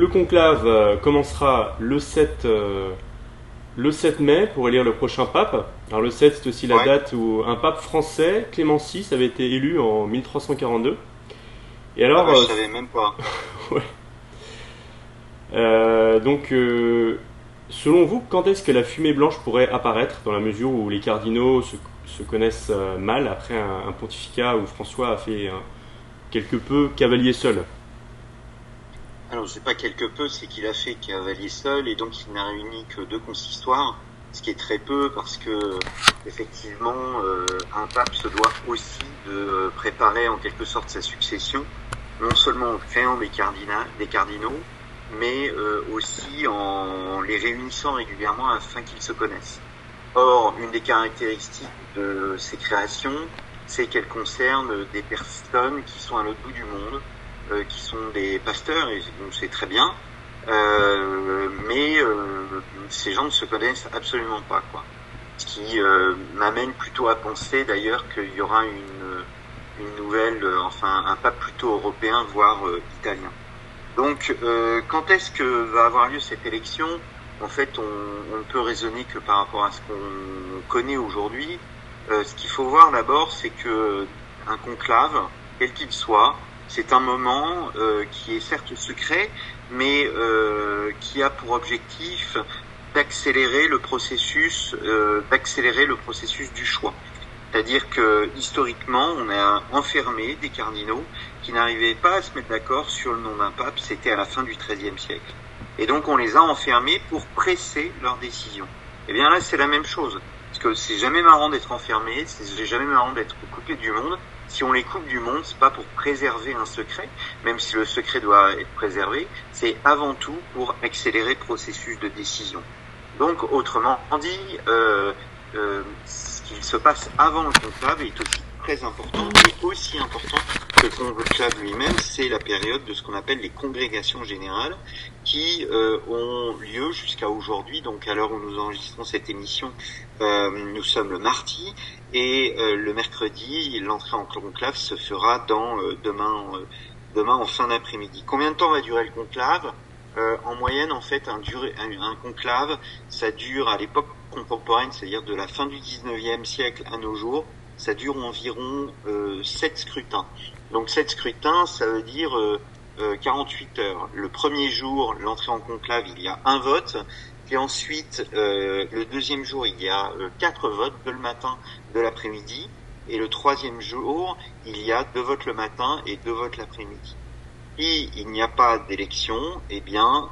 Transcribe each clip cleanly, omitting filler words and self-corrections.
le conclave commencera le 7 mai pour élire le prochain pape. Alors le 7, c'est aussi la Ouais. date où un pape français, Clément VI, avait été élu en 1342. Et Ah alors, bah je savais même pas. ouais. Donc, selon vous, quand est-ce que la fumée blanche pourrait apparaître, dans la mesure où les cardinaux se connaissent mal après un pontificat où François a fait quelque peu cavalier seul? Alors c'est pas quelque peu, c'est qu'il a fait cavalier seul et donc il n'a réuni que 2 consistoires, ce qui est très peu parce que effectivement un pape se doit aussi de préparer en quelque sorte sa succession, non seulement en créant des cardinaux, mais aussi en les réunissant régulièrement afin qu'ils se connaissent. Or, une des caractéristiques de ces créations, c'est qu'elles concernent des personnes qui sont à l'autre bout du monde, qui sont des pasteurs, et donc c'est très bien, mais ces gens ne se connaissent absolument pas, quoi. Ce qui m'amène plutôt à penser d'ailleurs qu'il y aura une nouvelle, enfin un pape plutôt européen, voire italien. Donc, quand est-ce que va avoir lieu cette élection? En fait, on ne peut raisonner que par rapport à ce qu'on connaît aujourd'hui. Ce qu'il faut voir d'abord, c'est que un conclave, quel qu'il soit, c'est un moment qui est certes secret, mais qui a pour objectif d'accélérer le processus du choix. C'est-à-dire que historiquement, on a enfermé des cardinaux qui n'arrivaient pas à se mettre d'accord sur le nom d'un pape. C'était à la fin du XIIIe siècle. Et donc on les a enfermés pour presser leur décision. Et bien là, c'est la même chose. Parce que c'est jamais marrant d'être enfermé, c'est jamais marrant d'être coupé du monde. Si on les coupe du monde, c'est pas pour préserver un secret, même si le secret doit être préservé, c'est avant tout pour accélérer le processus de décision. Donc, autrement dit, ce qu'il se passe avant le conclave est aussi très important, et aussi important que le conclave lui-même, c'est la période de ce qu'on appelle les congrégations générales, qui ont lieu jusqu'à aujourd'hui. Donc à l'heure où nous enregistrons cette émission, nous sommes le mardi, et le mercredi, l'entrée en conclave se fera demain en fin d'après-midi. Combien de temps va durer le conclave? En moyenne, en fait, un conclave, ça dure à l'époque contemporaine, c'est-à-dire de la fin du 19e siècle à nos jours, ça dure environ 7 scrutins. Donc 7 scrutins, ça veut dire 48 heures. Le premier jour, l'entrée en conclave, il y a un vote. Puis ensuite, le deuxième jour, il y a 4 votes, 2 le matin, 2 l'après-midi. Et le troisième jour, il y a 2 votes le matin et 2 votes l'après-midi. Si il n'y a pas d'élection, eh bien,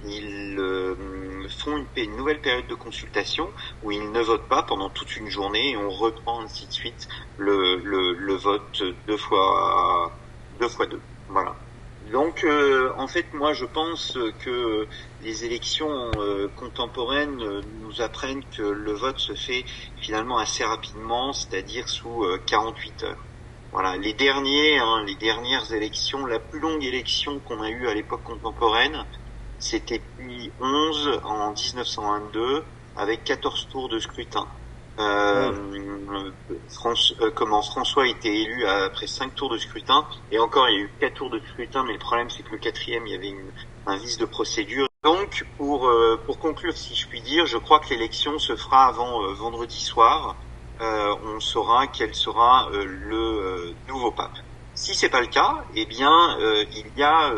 ils font une nouvelle période de consultation où ils ne votent pas pendant toute une journée, et on reprend ainsi de suite le vote deux fois deux. Voilà. Donc, en fait, moi, je pense que les élections contemporaines nous apprennent que le vote se fait finalement assez rapidement, c'est-à-dire sous 48 heures. Voilà, les dernières élections, la plus longue élection qu'on a eue à l'époque contemporaine, c'était Pie XI en 1922 avec 14 tours de scrutin. Ouais. François a été élu après 5 tours de scrutin, et encore il y a eu 4 tours de scrutin, mais le problème c'est que le quatrième, il y avait un vice de procédure. Donc pour conclure, si je puis dire, je crois que l'élection se fera avant vendredi soir. On saura quel sera le nouveau pape. Si c'est pas le cas, eh bien il y a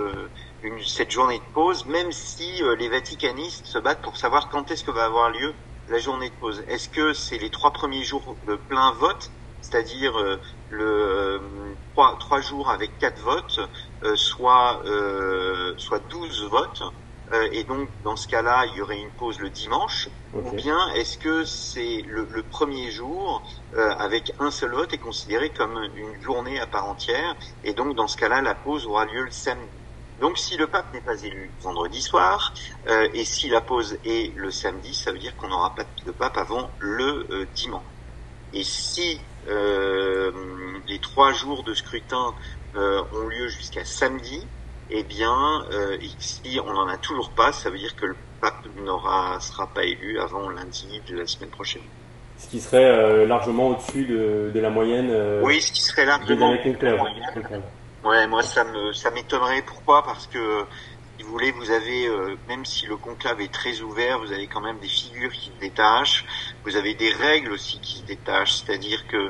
cette journée de pause, même si les vaticanistes se battent pour savoir quand est-ce que va avoir lieu la journée de pause. Est-ce que c'est les 3 premiers jours de plein vote, c'est-à-dire trois jours avec 4 votes, soit 12 votes, et donc dans ce cas-là, il y aurait une pause le dimanche, ou Ok. bien est-ce que c'est le premier jour avec un seul vote est considéré comme une journée à part entière, et donc dans ce cas-là, la pause aura lieu le samedi. Donc si le pape n'est pas élu vendredi soir, et si la pause est le samedi, ça veut dire qu'on n'aura pas de pape avant le dimanche. Et si les 3 jours de scrutin ont lieu jusqu'à samedi, eh bien, si on n'en a toujours pas, ça veut dire que le pape sera pas élu avant lundi de la semaine prochaine. Ce qui serait largement au-dessus de la moyenne Oui, ce qui serait des largement années conclaves. moyen. Ouais, moi ça m'étonnerait. Pourquoi? Parce que si vous voulez, vous avez, même si le conclave est très ouvert, vous avez quand même des figures qui se détachent. Vous avez des règles aussi qui se détachent, c'est-à-dire que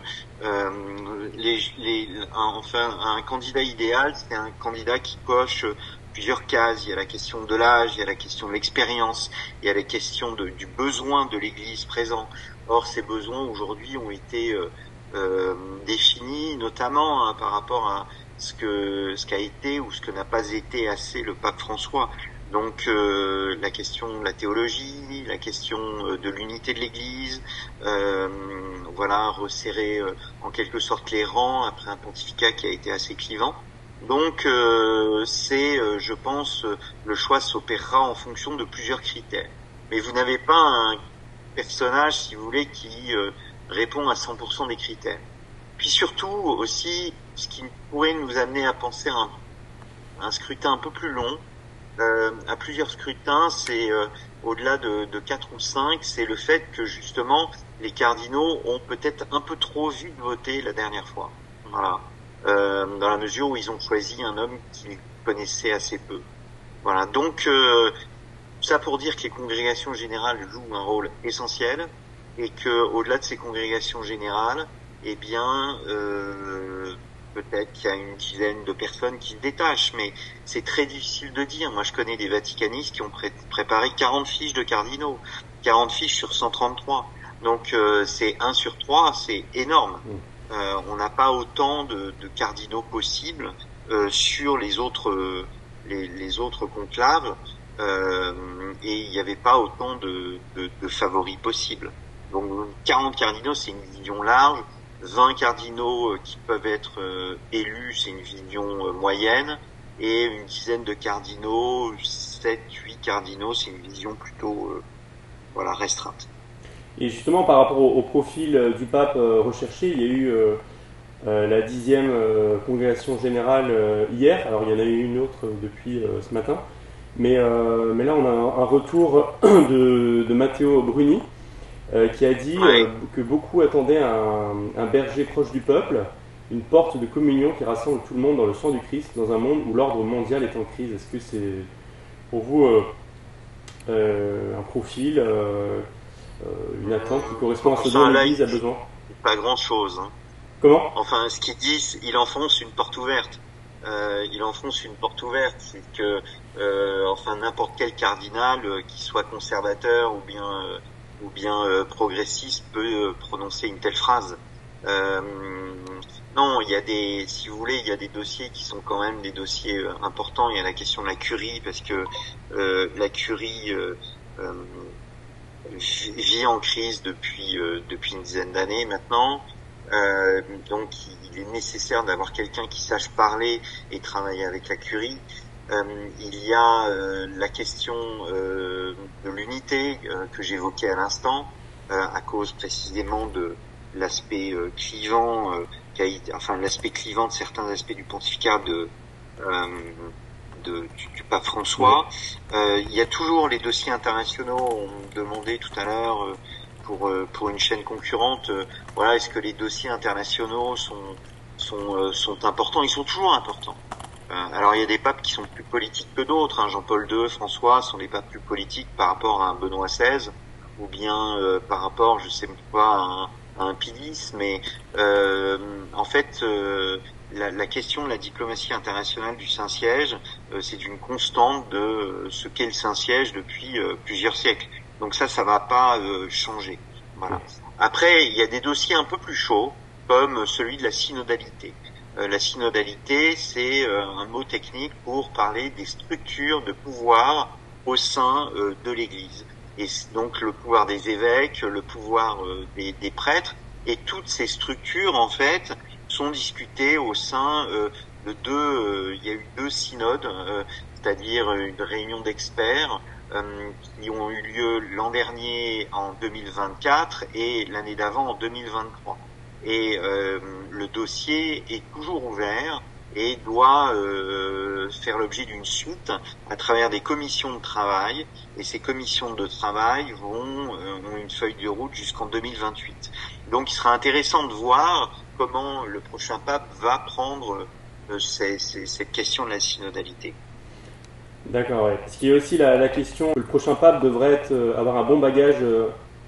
un candidat idéal, c'est un candidat qui coche plusieurs cases. Il y a la question de l'âge, il y a la question de l'expérience, il y a la question du besoin de l'Église présent. Or, ces besoins aujourd'hui ont été définis, notamment par rapport à ce qu'a été ou ce que n'a pas été assez le pape François. Donc la question de la théologie, la question de l'unité de l'Église, resserrer en quelque sorte les rangs après un pontificat qui a été assez clivant. Donc je pense, le choix s'opérera en fonction de plusieurs critères. Mais vous n'avez pas un personnage, si vous voulez, qui répond à 100% des critères. Puis surtout aussi, ce qui pourrait nous amener à penser à un scrutin un peu plus long, à plusieurs scrutins, c'est au-delà de 4 ou 5, c'est le fait que justement les cardinaux ont peut-être un peu trop vite voté la dernière fois. Voilà. Dans la mesure où ils ont choisi un homme qu'ils connaissaient assez peu. Voilà. Donc ça pour dire que les congrégations générales jouent un rôle essentiel et que au-delà de ces congrégations générales, eh bien peut-être qu'il y a une dizaine de personnes qui se détachent, mais c'est très difficile de dire. Moi, je connais des vaticanistes qui ont préparé 40 fiches de cardinaux, 40 fiches sur 133. Donc, c'est 1 sur 3, c'est énorme. On n'a pas autant de cardinaux possibles sur les autres conclaves, et il n'y avait pas autant de favoris possibles. Donc, 40 cardinaux, c'est une vision large. 20 cardinaux qui peuvent être élus, c'est une vision moyenne, et une dizaine de cardinaux, 7, 8 cardinaux, c'est une vision plutôt restreinte. Et justement, par rapport au profil du pape recherché, il y a eu la 10e congrégation générale hier. Alors il y en a eu une autre depuis ce matin, mais là on a un retour de Matteo Bruni, qui a dit que beaucoup attendaient un berger proche du peuple, une porte de communion qui rassemble tout le monde dans le sang du Christ, dans un monde où l'ordre mondial est en crise. Est-ce que c'est pour vous un profil, une attente qui correspond à ce dont l'Église a besoin? Pas grand-chose. Hein. Comment? Enfin, ce qu'ils disent, il enfonce une porte ouverte. Il enfonce une porte ouverte, c'est que n'importe quel cardinal, qui soit conservateur ou bien progressiste, peut prononcer une telle phrase. Non, il y a il y a des dossiers qui sont quand même des dossiers importants. Il y a la question de la curie, parce que la curie vit en crise depuis une dizaine d'années maintenant. Donc il est nécessaire d'avoir quelqu'un qui sache parler et travailler avec la curie. Il y a la question de l'unité que j'évoquais à l'instant, à cause précisément de l'aspect clivant, l'aspect clivant de certains aspects du pontificat du pape François. Il y a toujours les dossiers internationaux. On me demandait tout à l'heure pour une chaîne concurrente, est-ce que les dossiers internationaux sont importants? Ils sont toujours importants. Alors il y a des papes qui sont plus politiques que d'autres. Hein. Jean-Paul II, François sont des papes plus politiques par rapport à un Benoît XVI, ou bien par rapport, je sais pas, à un Pilice. Mais en fait, la question de la diplomatie internationale du Saint-Siège, c'est une constante de ce qu'est le Saint-Siège depuis plusieurs siècles. Donc ça va pas changer. Voilà. Après, il y a des dossiers un peu plus chauds, comme celui de la synodalité. La synodalité, c'est un mot technique pour parler des structures de pouvoir au sein de l'Église. Et donc le pouvoir des évêques, le pouvoir des prêtres, et toutes ces structures, en fait, sont discutées au sein il y a eu 2 synodes, c'est-à-dire une réunion d'experts qui ont eu lieu l'an dernier en 2024 et l'année d'avant en 2023. Et le dossier est toujours ouvert et doit faire l'objet d'une suite à travers des commissions de travail. Et ces commissions de travail ont une feuille de route jusqu'en 2028. Donc il sera intéressant de voir comment le prochain pape va prendre cette question de la synodalité. D'accord, ouais. Parce qu'il y a aussi la question que le prochain pape devrait avoir un bon bagage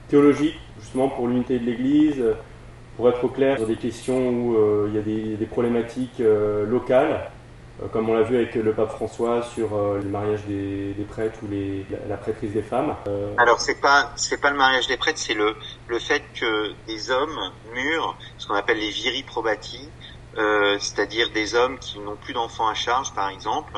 théologique, justement pour l'unité de l'Église, pour être au clair sur des questions où il y a des problématiques locales, comme on l'a vu avec le pape François sur le mariage des prêtres ou la prêtrise des femmes. Alors c'est pas le mariage des prêtres, c'est le fait que des hommes mûrs, ce qu'on appelle les viri probati, c'est-à-dire des hommes qui n'ont plus d'enfants à charge, par exemple,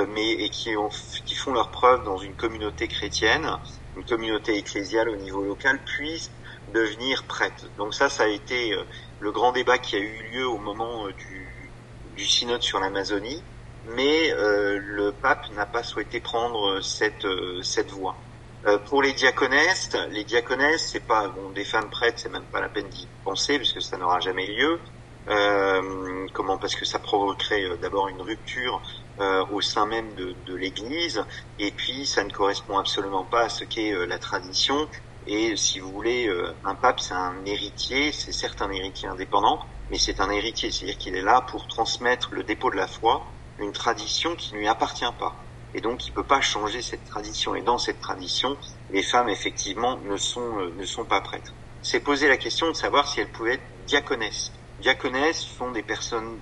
mais et qui font leur preuve dans une communauté chrétienne, une communauté ecclésiale au niveau local, puissent devenir prêtres. Donc ça a été le grand débat qui a eu lieu au moment du synode sur l'Amazonie, mais le pape n'a pas souhaité prendre cette voie. Pour les diaconesses, c'est pas des femmes prêtres, c'est même pas la peine d'y penser puisque ça n'aura jamais lieu. Parce que ça provoquerait d'abord une rupture au sein même de l'Église, et puis ça ne correspond absolument pas à ce qu'est la tradition. Et si vous voulez, un pape, c'est un héritier, c'est certes un héritier indépendant, mais c'est un héritier, c'est-à-dire qu'il est là pour transmettre le dépôt de la foi, une tradition qui ne lui appartient pas. Et donc, il peut pas changer cette tradition. Et dans cette tradition, les femmes, effectivement, ne sont pas prêtres. C'est poser la question de savoir si elles pouvaient être diaconesses. Diaconesses sont des personnes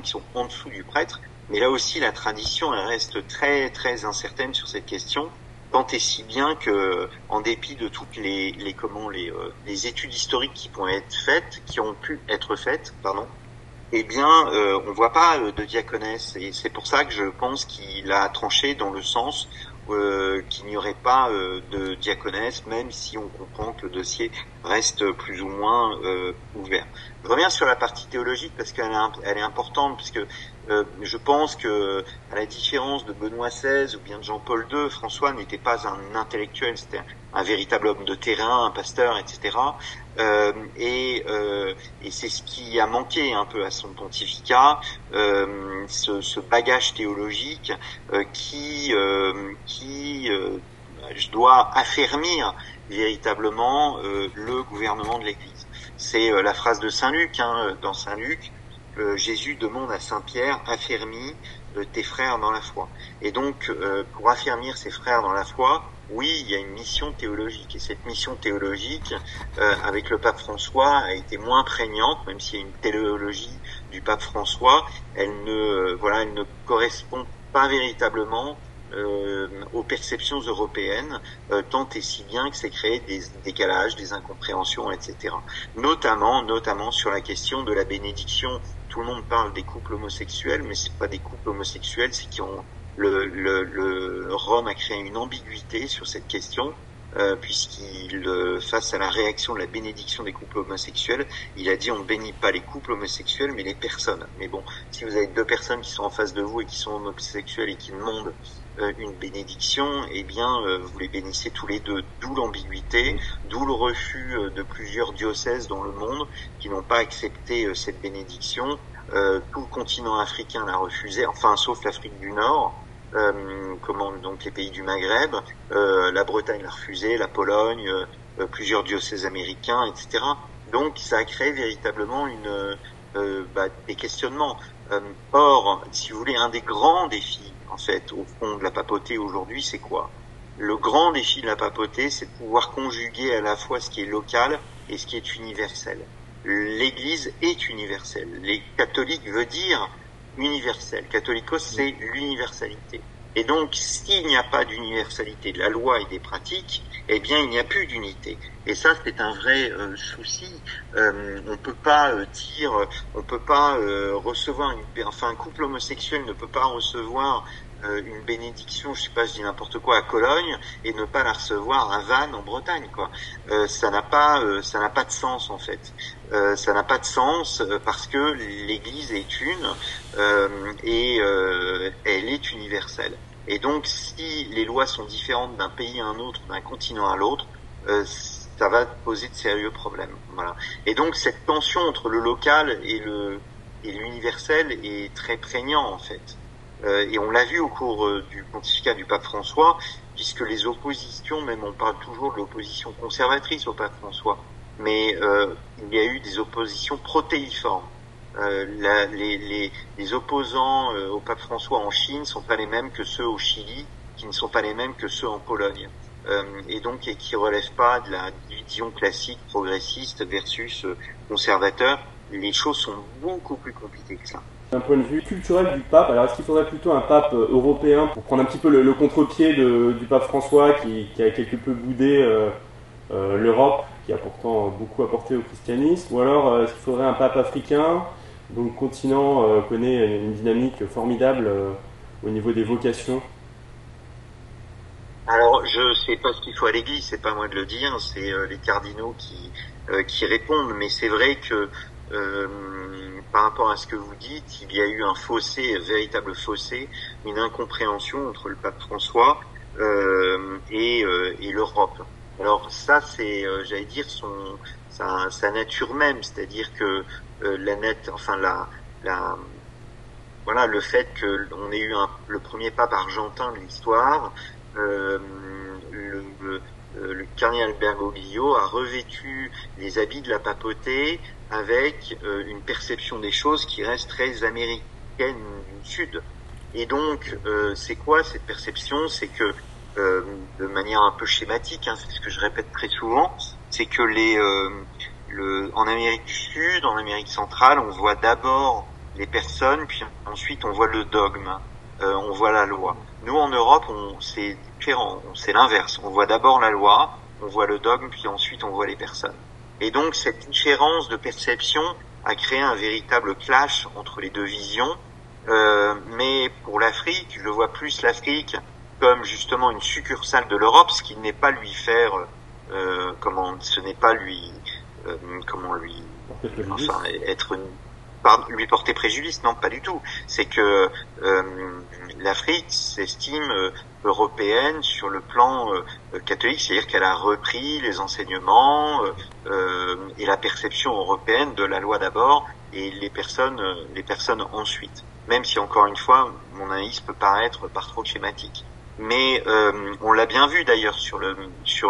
qui sont en dessous du prêtre. Mais là aussi, la tradition, elle reste très, très incertaine sur cette question. Tant et si bien que, en dépit de toutes les études historiques qui ont pu être faites, eh bien, on voit pas de diaconesse, et c'est pour ça que je pense qu'il a tranché dans le sens qu'il n'y aurait pas de diaconesse, même si on comprend que le dossier reste plus ou moins ouvert. Je reviens sur la partie théologique parce qu'elle est importante, parce que je pense que, à la différence de Benoît XVI ou bien de Jean-Paul II, François n'était pas un intellectuel, c'était un véritable homme de terrain, un pasteur, etc. Et c'est ce qui a manqué un peu à son pontificat, ce bagage théologique qui doit affermir véritablement le gouvernement de l'Église. C'est la phrase de Saint Luc, dans Saint Luc, Jésus demande à Saint Pierre, affermis tes frères dans la foi. Et donc, pour affermir ses frères dans la foi, oui, il y a une mission théologique. Et cette mission théologique, avec le pape François, a été moins prégnante, même s'il y a une théologie du pape François, elle ne correspond pas véritablement aux perceptions européennes, tant et si bien que c'est créé des décalages, des incompréhensions, etc. Notamment sur la question de la bénédiction. Tout le monde parle des couples homosexuels, mais c'est pas des couples homosexuels, c'est qui ont Rome a créé une ambiguïté sur cette question, puisqu'il, face à la réaction de la bénédiction des couples homosexuels, il a dit on ne bénit pas les couples homosexuels, mais les personnes. Mais bon, si vous avez deux personnes qui sont en face de vous et qui sont homosexuelles et qui demandent une bénédiction, eh bien, vous les bénissez tous les deux. D'où l'ambiguïté, d'où le refus de plusieurs diocèses dans le monde qui n'ont pas accepté cette bénédiction. Tout le continent africain l'a refusé, enfin, sauf l'Afrique du Nord. Donc les pays du Maghreb, la Bretagne l'a refusé, la Pologne, plusieurs diocèses américains, etc. Donc ça a créé véritablement des questionnements. Or, si vous voulez, un des grands défis, en fait, au fond de la papauté aujourd'hui, c'est quoi? Le grand défi de la papauté, c'est de pouvoir conjuguer à la fois ce qui est local et ce qui est universel. L'Église est universelle. Les catholiques veut dire universel. Catholicos, c'est l'universalité. Et donc, s'il n'y a pas d'universalité de la loi et des pratiques, eh bien, il n'y a plus d'unité. Et ça, c'est un vrai souci. On peut pas recevoir un couple homosexuel ne peut pas recevoir une bénédiction, je dis n'importe quoi, à Cologne et ne pas la recevoir à Vannes en Bretagne, quoi. Ça n'a pas de sens, en fait. Ça n'a pas de sens parce que l'Église est une et elle est universelle. Et donc, si les lois sont différentes d'un pays à un autre, d'un continent à l'autre, ça va poser de sérieux problèmes. Voilà. Et donc, cette tension entre le local et l'universel est très prégnant, en fait. Et on l'a vu au cours du pontificat du pape François, puisque les oppositions, même on parle toujours de l'opposition conservatrice au pape François, mais il y a eu des oppositions protéiformes. Les opposants au pape François en Chine sont pas les mêmes que ceux au Chili qui ne sont pas les mêmes que ceux en Pologne. Et donc qui relèvent pas de la division classique progressiste versus conservateur. Les choses sont beaucoup plus compliquées que ça. D'un point de vue culturel du pape, alors est-ce qu'il faudrait plutôt un pape européen pour prendre un petit peu le contre-pied du pape François qui a quelque peu boudé l'Europe, qui a pourtant beaucoup apporté au christianisme, ou alors est-ce qu'il faudrait un pape africain dont le continent connaît une dynamique formidable au niveau des vocations? Alors, je sais pas ce qu'il faut à l'Église, c'est pas moi de le dire, c'est les cardinaux qui répondent. Mais c'est vrai que par rapport à ce que vous dites, il y a eu un fossé, un véritable fossé, une incompréhension entre le pape François et l'Europe. Alors ça, c'est, j'allais dire, sa nature même, c'est-à-dire que voilà, le fait que on ait eu le premier pape argentin de l'histoire. Le cardinal Bergoglio a revêtu les habits de la papauté avec une perception des choses qui reste très américaine du Sud. Et donc, c'est quoi cette perception? C'est que, de manière un peu schématique, c'est ce que je répète très souvent, c'est que en Amérique du Sud, en Amérique centrale, on voit d'abord les personnes, puis ensuite on voit le dogme, on voit la loi. Nous, en Europe, c'est différent, c'est l'inverse. On voit d'abord la loi, on voit le dogme, puis ensuite on voit les personnes. Et donc, cette différence de perception a créé un véritable clash entre les deux visions. Mais pour l'Afrique, je vois plus l'Afrique comme justement une succursale de l'Europe, ce qui n'est pas lui faire, ce n'est pas lui, lui porter préjudice, non, pas du tout. C'est que l'Afrique s'estime européenne sur le plan catholique, c'est-à-dire qu'elle a repris les enseignements et la perception européenne de la loi d'abord et les personnes ensuite. Même si encore une fois, mon analyse peut paraître par trop schématique. Mais on l'a bien vu d'ailleurs sur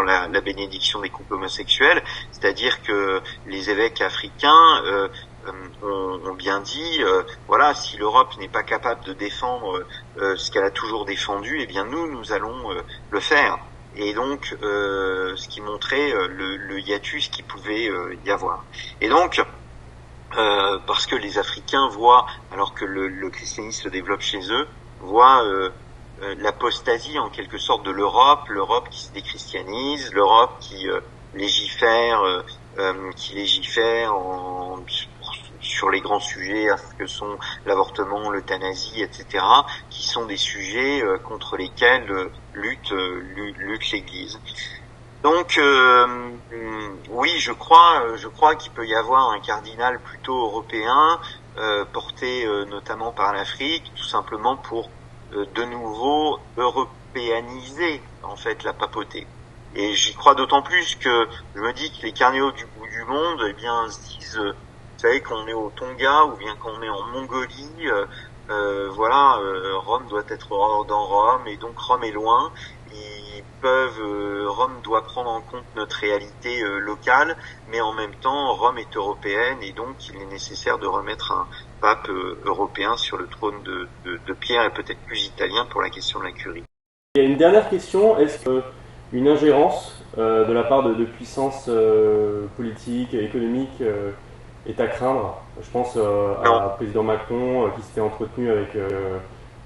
la bénédiction des couples homosexuels, c'est-à-dire que les évêques africains ont bien dit, voilà, si l'Europe n'est pas capable de défendre ce qu'elle a toujours défendu, eh bien nous allons le faire. Et donc, ce qui montrait le hiatus qui pouvait y avoir. Et donc, parce que les Africains voient, alors que le christianisme se développe chez eux, voient l'apostasie en quelque sorte de l'Europe qui se déchristianise, l'Europe qui légifère sur les grands sujets que sont l'avortement, l'euthanasie, etc., qui sont des sujets contre lesquels lutte l'Église. Donc oui, je crois qu'il peut y avoir un cardinal plutôt européen, porté notamment par l'Afrique, tout simplement pour de nouveau européaniser en fait la papauté. Et j'y crois d'autant plus que je me dis que les cardinaux du bout du monde, eh bien, se disent, vous savez, qu'on est au Tonga ou bien qu'on est en Mongolie, Rome doit être hors dans Rome et donc Rome est loin. Rome doit prendre en compte notre réalité locale, mais en même temps, Rome est européenne et donc il est nécessaire de remettre un pape européen sur le trône de pierre et peut-être plus italien pour la question de la curie. Il y a une dernière question, est-ce qu'une ingérence de la part de puissances politiques et économiques est à craindre? Je pense à président Macron qui s'était entretenu avec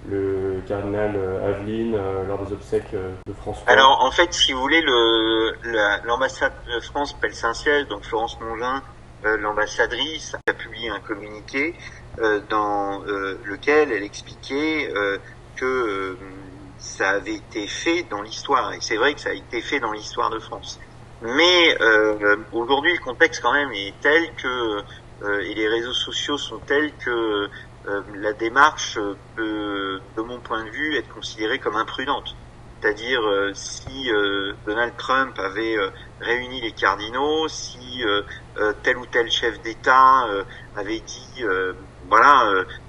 le cardinal Aveline lors des obsèques de François. Alors en fait, si vous voulez, l'ambassade de France Pelle-Saint-Ciel, donc Florence Mongin, l'ambassadrice, a publié un communiqué dans lequel elle expliquait que ça avait été fait dans l'histoire, et c'est vrai que ça a été fait dans l'histoire de France. Mais aujourd'hui, le contexte quand même est tel que et les réseaux sociaux sont tels que la démarche peut, de mon point de vue, être considérée comme imprudente. C'est-à-dire si Donald Trump avait réuni les cardinaux, si tel ou tel chef d'État avait dit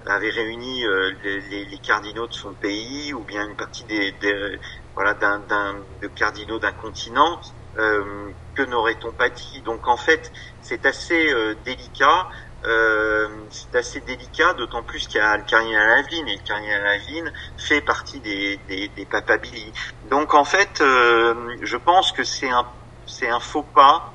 avait réuni les cardinaux de son pays ou bien une partie de cardinaux d'un continent, que n'aurait-on pas dit? Donc en fait, c'est assez délicat. c'est assez délicat, d'autant plus qu'il y a le cardinal Aveline, et le cardinal Aveline fait partie des papabili. Donc en fait, je pense que c'est un faux pas,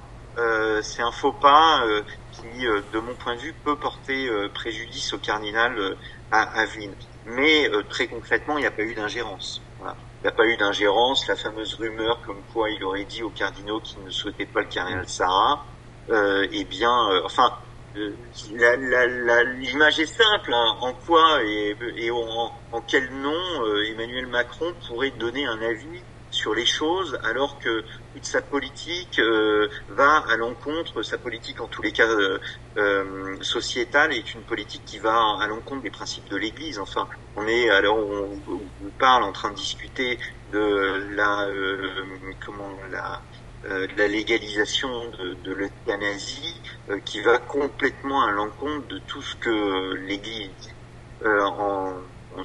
qui, de mon point de vue, peut porter préjudice au cardinal Aveline. Mais très concrètement, il n'y a pas eu d'ingérence. Voilà. Il n'y a pas eu d'ingérence. La fameuse rumeur comme quoi il aurait dit aux cardinaux qu'il ne souhaitait pas le cardinal Sarah, l'image est simple, hein. En quoi et en quel nom Emmanuel Macron pourrait donner un avis sur les choses alors que toute sa politique va à l'encontre, sa politique en tous les cas sociétale est une politique qui va à l'encontre des principes de l'Église. Enfin, on est à l'heure où on parle en train de discuter de la légalisation de l'euthanasie qui va complètement à l'encontre de tout ce que l'Église dit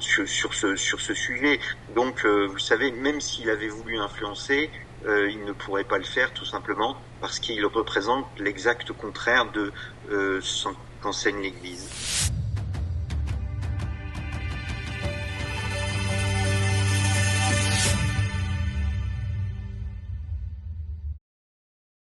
sur ce sujet. Donc, vous savez, même s'il avait voulu influencer, il ne pourrait pas le faire tout simplement parce qu'il représente l'exact contraire de ce qu'enseigne l'Église.